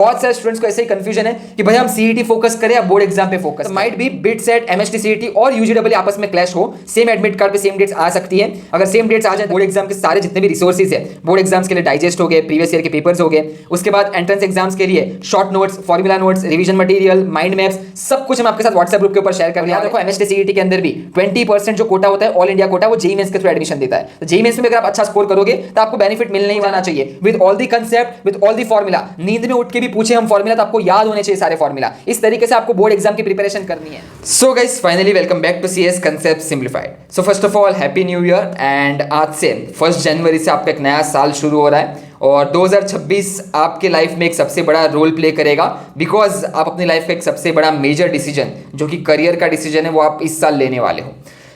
बहुत सारे स्टूडेंट्स को ऐसे ही कंफ्यूजन है कि भाई हम सीईटी फोकस करें या बोर्ड एग्जाम पे focus. Might be bit set MST CET और यूजीडब्ल्यू आपस में क्लैश हो, सेम एडमिट कार्ड पे सेम डेट्स आ सकती है। अगर सेम डेट्स आ जाए बोर्ड एग्जाम के सारे जितने भी रिसोर्सेज है बोर्ड एग्जाम्स के लिए डाइजेस्ट हो गए, प्रीवियस ईयर के पेपर्स हो गए, उसके बाद एंट्रेंस एग्जाम्स के लिए short notes, formula notes, revision material, mind maps, सब कुछ हम आपके साथ व्हाट्सएप ग्रुप के ऊपर शेयर कर रहे हैं। याद रखो एमएसटी सीईटी के अंदर भी 20% जो कोटा होता है ऑल इंडिया कोटा, वो जेईई मेंस के थ्रू एडमिशन देता है। तो जेईई मेंस में अगर आप अच्छा स्कोर करोगे तो आपको बेनिफिट मिलने ही जाना चाहिए with all the concept, with all the formula. नींद में उठ के भी पूछे हम फॉर्मुला तो आपको याद होने चाहिए सारे फॉर्मूला। इस तरीके से आपको बोर्ड एग्जाम की प्रिपरेशन करनी है। So guys finally welcome back to CS concept simplified. So first of all happy new year and आज से 1 जनवरी से आपका एक नया साल शुरू हो रहा है और 2026 आपके लाइफ में एक सबसे बड़ा रोल प्ले करेगा बिकॉज आप अपनी लाइफ का एक सबसे बड़ा मेजर डिसीजन जो कि करियर का डिसीजन है वो आप इस साल लेने वाले हो।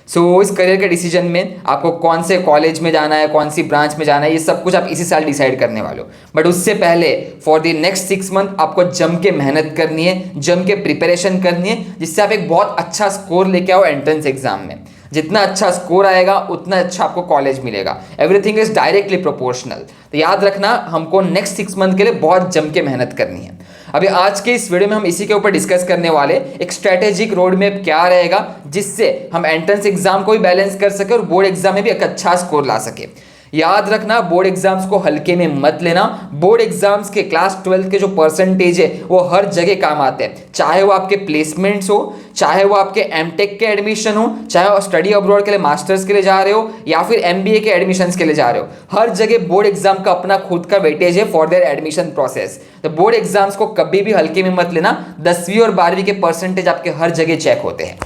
सो इस करियर के डिसीजन में आपको कौन से कॉलेज में जाना है, कौन सी ब्रांच में जाना है, ये सब कुछ आप इसी साल डिसाइड करने वाले हो। बट उससे पहले फॉर द नेक्स्ट 6 मंथ आपको जम के मेहनत करनी है, जम के प्रिपरेशन करनी है, जिससे आप एक बहुत अच्छा स्कोर लेके आओ एंट्रेंस एग्जाम में। जितना अच्छा स्कोर आएगा उतना अच्छा आपको कॉलेज मिलेगा। Everything is directly proportional. तो याद रखना हमको नेक्स्ट 6 मंथ के लिए बहुत जम के मेहनत करनी है। अभी आज के इस वीडियो में हम इसी के ऊपर डिस्कस करने वाले एक स्ट्रेटेजिक रोड मैप क्या रहेगा जिससे हम एंट्रेंस एग्जाम को भी बैलेंस कर सके और बोर्ड एग्जाम में भी एक अच्छा स्कोर ला सके। याद रखना बोर्ड एग्जाम्स को हल्के में मत लेना। बोर्ड एग्जाम्स के क्लास 12 के जो परसेंटेज है वो हर जगह काम आते हैं, चाहे वो आपके प्लेसमेंट्स हो, चाहे वो आपके एमटेक के एडमिशन हो, चाहे वो स्टडी अब्रॉड के लिए मास्टर्स के लिए जा रहे हो या फिर एमबीए के एडमिशन्स के लिए जा रहे हो। हर जगह बोर्ड एग्जाम का अपना खुद का वेटेज है फॉर देयर एडमिशन प्रोसेस। तो बोर्ड एग्जाम्स को कभी भी हल्के में मत लेना। 10वीं और 12वीं के परसेंटेज आपके हर जगह चेक होते हैं।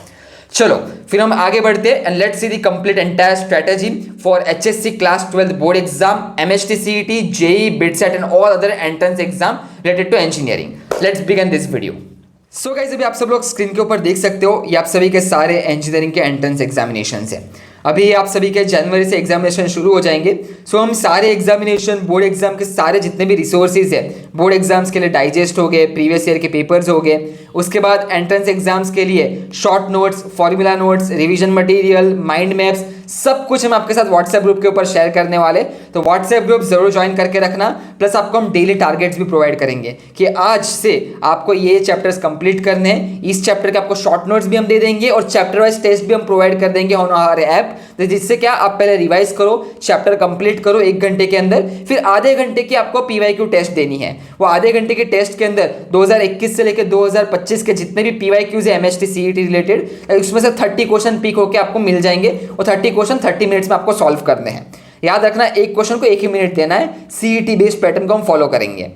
चलो फिर हम आगे बढ़ते हैं and let's see the complete entire strategy for HSC class 12 board exam, MHT CET, JEE, BITSAT and all other entrance exam related to engineering. Let's begin this video. So guys अभी आप सब लोग स्क्रीन के ऊपर देख सकते हो ये आप सभी के सारे इंजीनियरिंग के एंट्रेंस एग्जामिनेशंस हैं। अभी आप सभी के जनवरी से एग्जामिनेशन शुरू हो जाएंगे। सो हम सारे एग्जामिनेशन बोर्ड एग्जाम के सारे जितने भी रिसोर्सेज है बोर्ड एग्जाम्स के लिए डाइजेस्ट हो गए, प्रीवियस ईयर के पेपर्स हो गए, उसके बाद एंट्रेंस एग्जाम्स के लिए short notes, formula notes, revision material, mind maps, सब कुछ हम आपके साथ व्हाट्सएप ग्रुप के ऊपर शेयर करने वाले। तो व्हाट्सएप ग्रुप जरूर ज्वाइन करके रखना। प्लस आपको हम डेली टारगेट्स भी प्रोवाइड करेंगे कि आज से आपको ये चैप्टर्स कंप्लीट करने हैं। इस चैप्टर के आपको शॉर्ट नोट्स भी हम दे देंगे और चैप्टर वाइज टेस्ट भी हम प्रोवाइड कर देंगे ऑन आवर ऐप। तो जिससे क्या आप पहले रिवाइज करो, चैप्टर कंप्लीट करो 1 घंटे के अंदर, फिर आधे घंटे की आपको पीवाईक्यू टेस्ट देनी है। वो आधे घंटे के टेस्ट के अंदर 2021 से लेकर 2025 के जितने भी पीवाईक्यूज है एमएसटी सीईटी रिलेटेड, उसमें से 30 क्वेश्चन पिक होकर आपको मिल जाएंगे और 30 क्वेश्चन 30 मिनट्स में आपको सॉल्व करने हैं। याद रखना एक क्वेश्चन को 1 ही मिनट देना है। सीईटी बेस्ड पैटर्न को हम फॉलो करेंगे।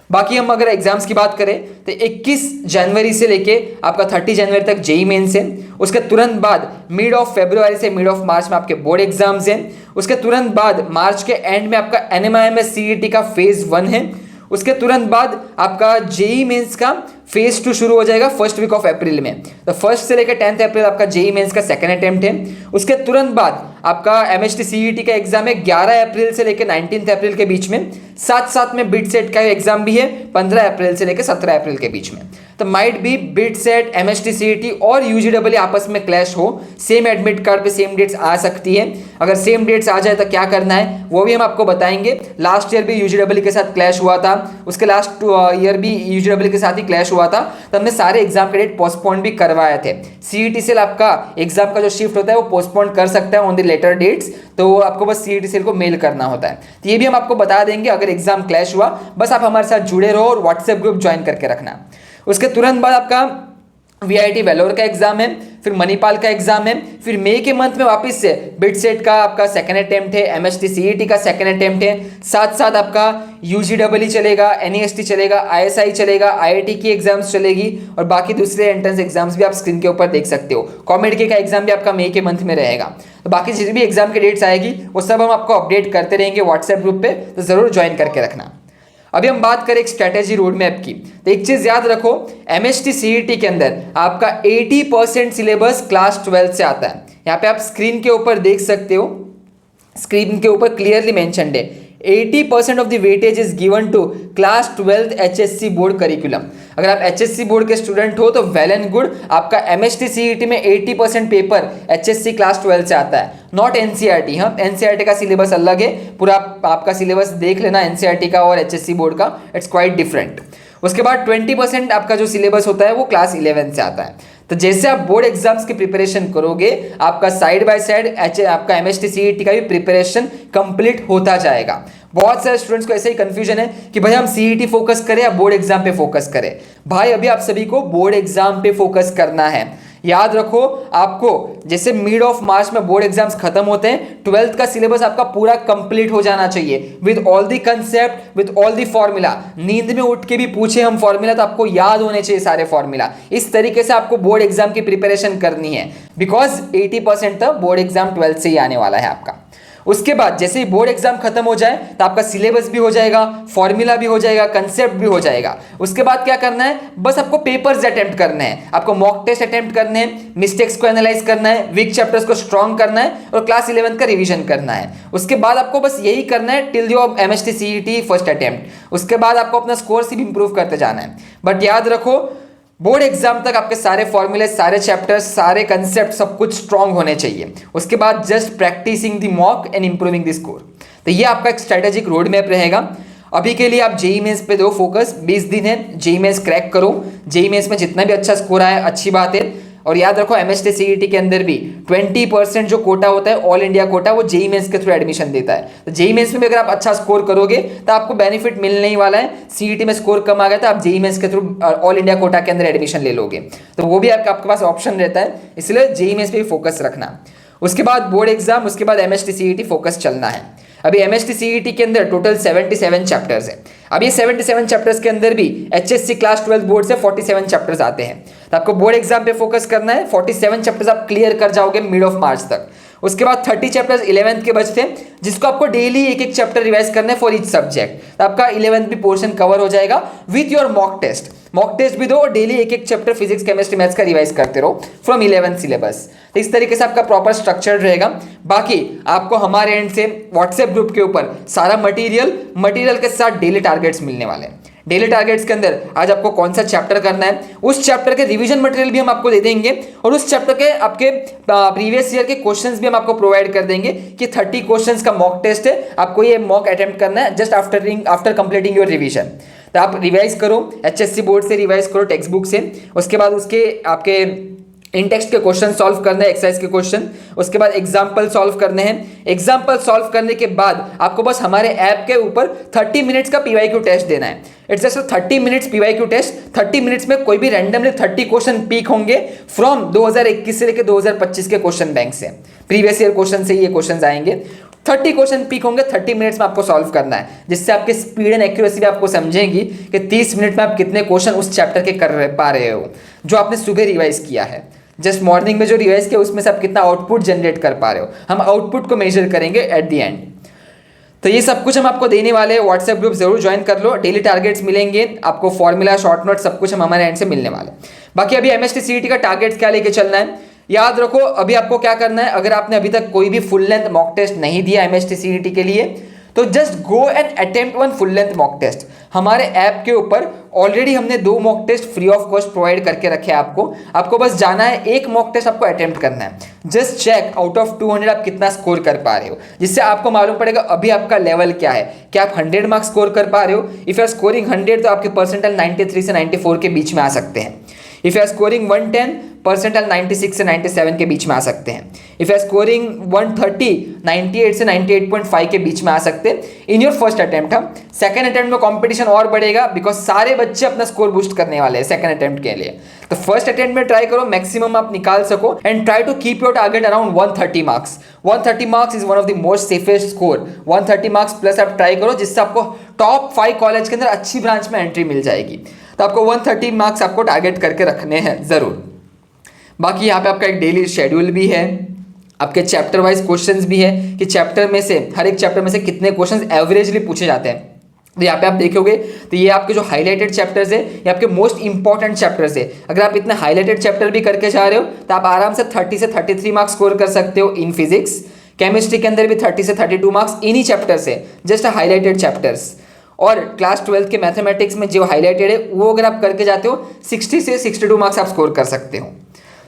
बाकी हम अगर एग्जाम्स की बात करें तो 21 जनवरी से लेके आपका 30 जनवरी तक जेईई मेंस है। उसके तुरंत बाद मिड ऑफ फरवरी से मिड ऑफ मार्च में आपके बोर्ड एग्जाम्स हैं। उसके तुरंत बाद मार्च के एंड में आपका एनएमआईएमएस सीईटी का फेज 1 है। उसके तुरंत बाद आपका जेईई मेंस का फेज 2 शुरू हो जाएगा फर्स्ट वीक ऑफ अप्रैल में। तो 1 से लेकर 10 अप्रैल आपका जेईई मेंस का सेकंड अटेम्प्ट है। उसके तुरंत बाद आपका एमएसटी सीईटी का एग्जाम है 11 अप्रैल से लेकर 19 अप्रैल के बीच में। साथ साथ में बिटसेट का एग्जाम भी है 15 अप्रैल से लेकर 17 अप्रैल के बीच में। तो might be BITSAT, MST CET और यूजीडब्ल्यू आपस में क्लैश हो, सेम एडमिट कार्ड पे सेम डेट्स आ सकती है। अगर सेम डेट्स आ जाए तो क्या करना है वो भी हम आपको बताएंगे। लास्ट ईयर भी यूजीडब्ल्यू के साथ क्लैश हुआ था, उसके लास्ट ईयर भी यूजीडब्ल्यू के साथ ही क्लैश हुआ था। तो हमने सारे एग्जाम के डेट पोस्टपोन भी करवाए थे। सीईटी सेल आपका एग्जाम का जो शिफ्ट होता है वो पोस्टपोन कर सकता है ऑन द लेटर डेट्स। तो आपको बस सीईटी सेल को मेल करना होता है। तो ये भी हम आपको बता देंगे अगर एग्जाम क्लैश हुआ। बस आप हमारे साथ जुड़े रहो और व्हाट्सएप ग्रुप ज्वाइन करके रखना। उसके तुरंत बाद आपका वीआईटी वेलोर का एग्जाम है, फिर मणिपाल का एग्जाम है, फिर मई के मंथ में वापस से बिटसेट का आपका सेकंड अटेम्प्ट है, एमएसटी सीईटी का सेकंड अटेम्प्ट है। साथ साथ आपका यूजीडब्ल्यू चलेगा, एनईएसटी चलेगा, आईएसआई चलेगा, आईआईटी की एग्जाम्स चलेगी और बाकी दूसरे एंट्रेंस एग्जाम्स भी आप स्क्रीन के ऊपर देख सकते हो। कॉमेडी का एग्जाम भी आपका मई के मंथ में रहेगा। तो बाकी जितनी भी एग्जाम की डेट्स आएगी वो सब हम आपको अपडेट करते रहेंगे व्हाट्सएप ग्रुप पे। तो जरूर ज्वाइन करके रखना। अभी हम बात करें एक स्ट्रेटेजी रोड मैप की। तो एक चीज याद रखो, एमएसटी सीईटी के अंदर आपका 80% सिलेबस क्लास 12 से आता है। यहाँ पे आप स्क्रीन के ऊपर देख सकते हो, स्क्रीन के ऊपर क्लियरली मेंशन्ड है 80% of the weightage is given to class 12 HSC board curriculum. अगर आप एचएससी बोर्ड के स्टूडेंट हो तो वेल एंड गुड, आपका एमएसटी सीईटी में 80% पेपर एचएससी क्लास 12 से आता है, नॉट एनसीईआरटी। हाँ, एनसीईआरटी का सिलेबस अलग है, पूरा आपका सिलेबस देख लेना एनसीईआरटी का और एचएससी बोर्ड का, इट्स क्वाइट डिफरेंट। उसके बाद 20% आपका जो सिलेबस होता है वो क्लास 11 से आता है। तो जैसे आप बोर्ड एग्जाम्स की प्रिपरेशन करोगे, आपका साइड बाय साइड आपका एमएसटी सीईटी का भी प्रिपरेशन कंप्लीट होता जाएगा। बहुत सारे स्टूडेंट्स को ऐसे ही कंफ्यूजन है कि भाई हम सीईटी फोकस करें या बोर्ड एग्जाम पे फोकस करें। भाई अभी आप सभी को बोर्ड एग्जाम पे फोकस करना है। याद रखो, आपको जैसे मिड ऑफ मार्च में बोर्ड एग्जाम्स खत्म होते हैं, 12th का सिलेबस आपका पूरा कंप्लीट हो जाना चाहिए with all the concept, with all the formula. नींद में उठ के भी पूछे हम फॉर्मूला तो आपको याद होने चाहिए सारे फॉर्मूला। इस तरीके से आपको बोर्ड एग्जाम की प्रिपरेशन करनी है, बिकॉज 80% तक बोर्ड एग्जाम 12th से ही आने वाला है आपका। उसके बाद जैसे ही बोर्ड एग्जाम खत्म हो जाए तो आपका सिलेबस भी हो जाएगा, फॉर्मूला भी हो जाएगा, कंसेप्ट भी हो जाएगा। उसके बाद क्या करना है, बस आपको पेपर्स अटेम्प्ट करने हैं, आपको मॉक टेस्ट अटेम्प्ट करने हैं, मिस्टेक्स को एनालाइज करना है, वीक चैप्टर्स को स्ट्रॉन्ग करना है और क्लास 11 का रिवीजन करना है। उसके बाद आपको बस यही करना है till your MST CET first attempt. उसके बाद आपको अपना स्कोर सिर्फ इंप्रूव करते जाना है। बट याद रखो, बोर्ड एग्जाम तक आपके सारे फॉर्मूले, सारे चैप्टर्स, सारे कंसेप्ट सब कुछ स्ट्रांग होने चाहिए। उसके बाद just practising the mock and improving the score. तो ये आपका एक स्ट्रेटेजिक रोड मैप रहेगा। अभी के लिए आप जेईई मेंस पे दो फोकस, 20 दिन है, जेईई मेंस क्रैक करो। जेईई मेंस में जितना भी अच्छा स्कोर आया अच्छी बात है। और याद रखो, एमएसटी सीईटी के अंदर भी 20% जो कोटा होता है, ऑल इंडिया कोटा, वो जेईई मेंस के थ्रू एडमिशन देता है। तो जेईई मेंस में भी अगर आप अच्छा स्कोर करोगे तो आपको बेनिफिट मिलने ही वाला है। सीईटी में स्कोर कम आ गया तो आप जेईई मेंस के थ्रू ऑल इंडिया कोटा के अंदर एडमिशन ले लोगे, तो वो भी आपके पास ऑप्शन रहता है। इसलिए जेईई मेंस पे भी फोकस रखना। उसके बाद बोर्ड एग्जाम, उसके बाद एमएसटी सीईटी फोकस चलना है। अभी एमएसटी सीईटी के अंदर टोटल 77 चैप्टर्स है। अब ये 77 चैप्टर्स के अंदर भी एचएससी क्लास 12 बोर्ड से 47 चैप्टर्स आते हैं। तो आपको बोर्ड एग्जाम पे फोकस करना है। 47 चैप्टर्स आप क्लियर कर जाओगे मिड ऑफ मार्च तक। उसके बाद 30 चैप्टर्स 11th के बचते हैं, जिसको आपको डेली एक एक चैप्टर रिवाइज करना है फॉर ईच सब्जेक्ट। तो आपका 11th भी पोर्शन कवर हो जाएगा with your mock test. Mock test भी दो और डेली एक एक चैप्टर फिजिक्स, केमिस्ट्री, मैथ्स का रिवाइज करते रहो फ्रॉम 11th सिलेबस। तो इस तरीके से आपका प्रॉपर स्ट्रक्चर रहेगा। बाकी आपको हमारे एंड से व्हाट्सएप ग्रुप के ऊपर सारा मटेरियल के साथ डेली टारगेट्स मिलने वाले हैं। डेली टारगेट्स के अंदर आज आपको कौन सा चैप्टर करना है, उस चैप्टर के रिवीजन मटेरियल भी हम आपको दे देंगे और उस चैप्टर के आपके प्रीवियस ईयर के क्वेश्चंस भी हम आपको प्रोवाइड कर देंगे कि 30 क्वेश्चंस का मॉक टेस्ट है, आपको ये मॉक अटेम्प्ट करना है just after completing your revision. तो आप रिवाइज करो, एचएससी बोर्ड से रिवाइज करो टेक्स्ट बुक से। उसके बाद उसके आपके इन टेक्स्ट के क्वेश्चन सॉल्व करने हैं, एक्सरसाइज के क्वेश्चन। उसके बाद एग्जाम्पल सॉल्व करने हैं। एग्जाम्पल सॉल्व करने के बाद आपको बस हमारे ऐप के ऊपर 30 मिनट्स का पीवाईक्यू टेस्ट देना है। It's just 30 minutes PYQ test. 30 minutes में कोई भी रैंडमली 30 क्वेश्चन पिक होंगे फ्रॉम 2021 से लेकर 2025 के क्वेश्चन बैंक से, प्रीवियस ईयर क्वेश्चन से ये क्वेश्चन आएंगे। 30 क्वेश्चन पिक होंगे, 30 मिनट्स में आपको सॉल्व करना है, जिससे आपकी स्पीड एंड एक्यूरेसी भी आपको समझेंगी कि 30 मिनट में आप कितने क्वेश्चन उस चैप्टर के कर पा रहे हो जो आपने सुबह रिवाइज किया है। जस्ट मॉर्निंग में जो रिवाइज किया उसमें से आप कितना आउटपुट जनरेट कर पा रहे हो। हम आउटपुट को मेजर करेंगे एट द एंड। तो ये सब कुछ हम आपको देने वाले हैं। व्हाट्सएप ग्रुप जरूर ज्वाइन कर लो। डेली टारगेट्स मिलेंगे आपको, फॉर्मूला, शॉर्ट नोट, सब कुछ हम हमारे एंड से मिलने वाले। बाकी अभी एमएसटी सीईटी का टारगेट्स क्या लेके चलना है, याद रखो। अभी आपको क्या करना है, अगर आपने अभी तक कोई भी फुल लेंथ मॉक टेस्ट नहीं दिया एमएसटी सीईटी के लिए, तो just go and attempt one full length mock test. हमारे ऐप के ऊपर ऑलरेडी हमने 2 mock test free of cost provide करके रखे हैं आपको बस जाना है, एक मॉक टेस्ट आपको अटेम्प्ट करना है। जस्ट चेक आउट ऑफ 200 आप कितना स्कोर कर पा रहे हो, जिससे आपको मालूम पड़ेगा अभी आपका लेवल क्या है। क्या आप 100 मार्क्स स्कोर कर पा रहे हो? इफ यू आर स्कोरिंग 100 तो आपके परसेंटाइल 93 से 94 के बीच में आ सकते हैं। If you are scoring 110, percentile 96 से 97 के बीच में आ सकते हैं। इफ यू आर स्कोरिंग 130, 98 से 98.5 के बीच में आ सकते हैं इन योर फर्स्ट अटेम्प्ट। हम सेकंड अटेम्प्ट में कंपटीशन और बढ़ेगा, बिकॉज सारे बच्चे अपना स्कोर बूस्ट करने वाले हैं सेकंड अटेम्प्ट के लिए। तो फर्स्ट अटेम्प्ट में ट्राई करो, मैक्सिमम आप निकाल सको and try to keep your target around 130 marks. 130 marks is one of the most safest score. 130 marks plus आप ट्राई करो, जिससे आपको टॉप 5 कॉलेज के अंदर अच्छी ब्रांच में एंट्री मिल जाएगी। तो आपको 130 मार्क्स आपको टारगेट करके रखने हैं जरूर। बाकी यहाँ पे आपका एक डेली शेड्यूल भी है, आपके चैप्टर वाइज क्वेश्चंस भी है कि चैप्टर में से, हर एक चैप्टर में से कितने क्वेश्चंस एवरेजली पूछे जाते हैं। तो यहाँ पे आप देखोगे तो ये आपके जो हाईलाइटेड चैप्टर्स है, ये आपके मोस्ट इंपॉर्टेंट चैप्टर्स है। अगर आप इतने हाईलाइटेड चैप्टर भी करके जा रहे हो तो आप आराम से 30 से 33 मार्क्स स्कोर कर सकते हो इन फिजिक्स। केमिस्ट्री के अंदर भी 30 से 32 मार्क्स इन्हीं चैप्टर से, जस्ट हाईलाइटेड चैप्टर्स। और क्लास 12 के मैथमेटिक्स में जो हाईलाइटेड है वो अगर आप करके जाते हो 60 से 62 मार्क्स आप स्कोर कर सकते हो।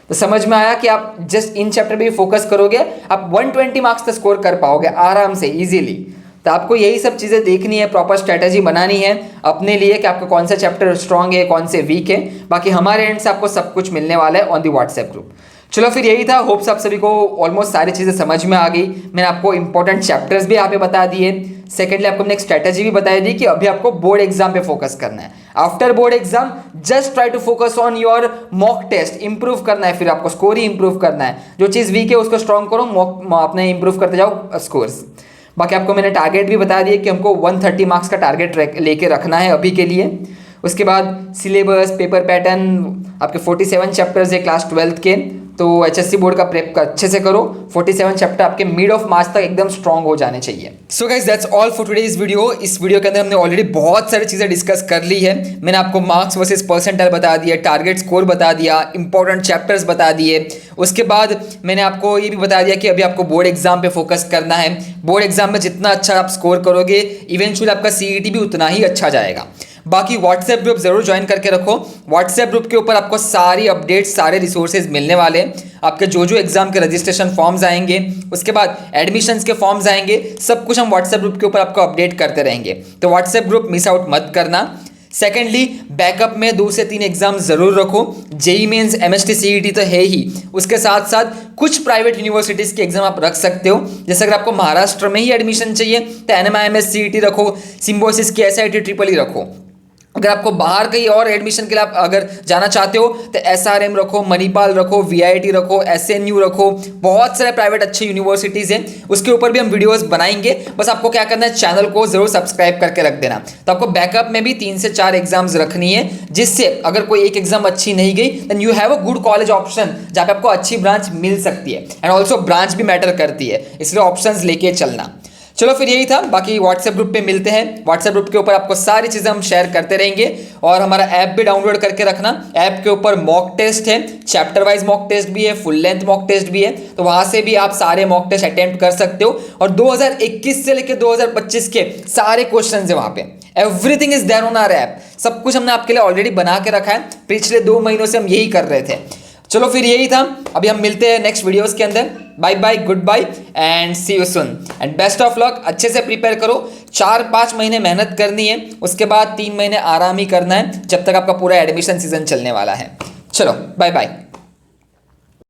तो समझ में आया कि आप जस्ट इन चैप्टर पे भी फोकस करोगे, आप 120 मार्क्स तक स्कोर कर पाओगे आराम से, इजीली। तो आपको यही सब चीज़ें देखनी है, प्रॉपर स्ट्रेटेजी बनानी है अपने लिए कि आपका कौन सा चैप्टर स्ट्रांग है, कौन से वीक है। बाकी हमारे एंड से आपको सब कुछ मिलने वाला है ऑन दी व्हाट्सएप ग्रुप। चलो फिर यही था, होप्स आप सभी को ऑलमोस्ट सारी चीज़ें समझ में आ गई। मैंने आपको इंपॉर्टेंट चैप्टर्स भी यहाँ पे बता दिए। सेकेंडली आपको मैंने एक स्ट्रेटेजी भी बताई दी कि अभी आपको बोर्ड एग्जाम पे फोकस करना है। After board exam just try to focus on your mock test, improve करना है, फिर आपको स्कोर ही इंप्रूव करना है। जो चीज़ वीक है उसको स्ट्रॉन्ग करो, मॉक अपने इंप्रूव करते जाओ स्कोर्स। बाकी आपको मैंने टारगेट भी बता दिया कि हमको 130 मार्क्स का टारगेट लेके रखना है अभी के लिए। उसके बाद सिलेबस, पेपर पैटर्न, आपके 47 चैप्टर्स है क्लास 12 के, तो HSC बोर्ड का प्रेप अच्छे से करो। 47 चैप्टर आपके मिड ऑफ मार्च तक एकदम स्ट्रांग हो जाने चाहिए। So guys that's all for today इस वीडियो। इस वीडियो के अंदर हमने ऑलरेडी बहुत सारी चीज़ें डिस्कस कर ली है। मैंने आपको मार्क्स वर्सेस परसेंटाइल बता दिया, टारगेट स्कोर बता दिया, इंपॉर्टेंट चैप्टर्स बता दिए। उसके बाद मैंने आपको ये भी बता दिया कि अभी आपको बोर्ड एग्जाम पे फोकस करना है। बोर्ड एग्जाम में जितना अच्छा आप स्कोर करोगे, इवेंचुअली आपका CET भी उतना ही अच्छा जाएगा। बाकी व्हाट्सएप ग्रुप जरूर ज्वाइन करके रखो। व्हाट्सएप ग्रुप के ऊपर आपको सारी अपडेट्स, सारे रिसोर्सेज मिलने वाले हैं। आपके जो एग्जाम के रजिस्ट्रेशन फॉर्म्स आएंगे, उसके बाद एडमिशन्स के फॉर्म्स आएंगे, सब कुछ हम व्हाट्सएप ग्रुप के ऊपर आपको अपडेट करते रहेंगे। तो व्हाट्सएप ग्रुप मिस आउट मत करना। सेकेंडली, बैकअप में 2 से 3 एग्जाम जरूर रखो। जेईई मेंस, MST CET तो है ही, उसके साथ साथ कुछ प्राइवेट यूनिवर्सिटीज़ के एग्जाम आप रख सकते हो। जैसे अगर आपको महाराष्ट्र में ही एडमिशन चाहिए तो NMIMS CET रखो, सिम्बोसिस की SIT ट्रिपल रखो। अगर आपको बाहर कहीं और एडमिशन के लिए आप अगर जाना चाहते हो तो SRM रखो, मणिपाल रखो, VIT रखो, SNU रखो, बहुत सारे प्राइवेट अच्छे यूनिवर्सिटीज़ हैं। उसके ऊपर भी हम वीडियोस बनाएंगे। बस आपको क्या करना है, चैनल को जरूर सब्सक्राइब करके रख देना। तो आपको बैकअप में भी 3 से 4 एग्जाम्स रखनी है, जिससे अगर कोई एक एग्जाम अच्छी नहीं गई then you have a good college option, जहाँ पे आपको अच्छी ब्रांच मिल सकती है। एंड ऑल्सो ब्रांच भी मैटर करती है, इसलिए ऑप्शंस लेके चलना। चलो फिर यही था, बाकी व्हाट्सएप ग्रुप पे मिलते हैं। व्हाट्सएप ग्रुप के ऊपर आपको सारी चीज़ें हम शेयर करते रहेंगे। और हमारा ऐप भी डाउनलोड करके रखना। ऐप के ऊपर मॉक टेस्ट है, चैप्टर वाइज मॉक टेस्ट भी है, फुल लेंथ मॉक टेस्ट भी है, तो वहां से भी आप सारे मॉक टेस्ट अटेम्प्ट कर सकते हो। और 2021 से लेकर 2025 के सारे क्वेश्चन है वहां पे। Everything is there on our app. सब कुछ हमने आपके लिए ऑलरेडी बना के रखा है। पिछले 2 महीनों से हम यही कर रहे थे। चलो फिर यही था, अभी हम मिलते हैं नेक्स्ट वीडियोस के अंदर। Bye bye, good bye and see you soon and best of luck. अच्छे से प्रिपेयर करो। 4-5 महीने मेहनत करनी है, उसके बाद 3 महीने आराम ही करना है, जब तक आपका पूरा एडमिशन सीजन चलने वाला है। चलो बाय बाय।